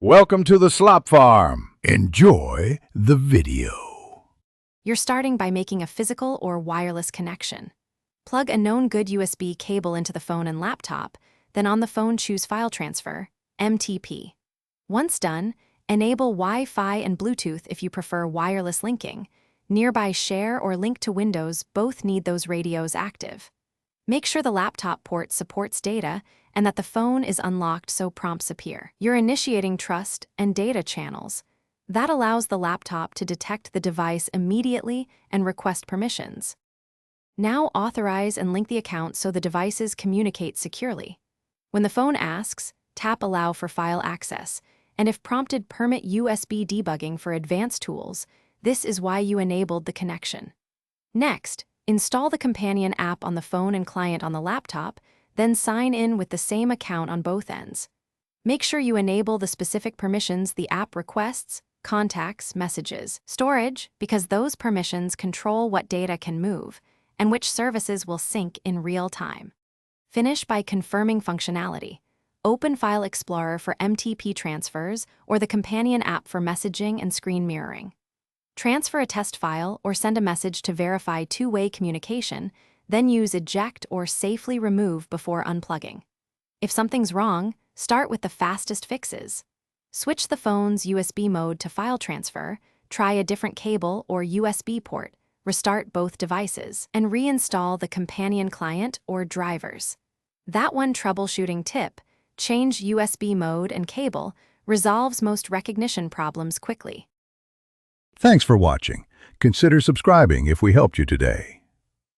Welcome to the Slop Farm. Enjoy the video. You're starting by making a physical or wireless connection. Plug a known good USB cable into the phone and laptop, then on the phone choose File Transfer, MTP. Once done, enable Wi-Fi and Bluetooth if you prefer wireless linking. Nearby Share or Link to Windows both need those radios active. Make sure the laptop port supports data and that the phone is unlocked so prompts appear. You're initiating trust and data channels. That allows the laptop to detect the device immediately and request permissions. Now authorize and link the account so the devices communicate securely. When the phone asks, tap Allow for file access, and if prompted, permit USB debugging for advanced tools. This is why you enabled the connection. Next, install the companion app on the phone and client on the laptop, then sign in with the same account on both ends. Make sure you enable the specific permissions the app requests: contacts, messages, storage, because those permissions control what data can move and which services will sync in real time. Finish by confirming functionality. Open File Explorer for MTP transfers or the companion app for messaging and screen mirroring. Transfer a test file or send a message to verify two-way communication, then use eject or safely remove before unplugging. If something's wrong, start with the fastest fixes. Switch the phone's USB mode to file transfer, try a different cable or USB port, restart both devices, and reinstall the companion client or drivers. That one troubleshooting tip, change USB mode and cable, resolves most recognition problems quickly. Thanks for watching. Consider subscribing if we helped you today.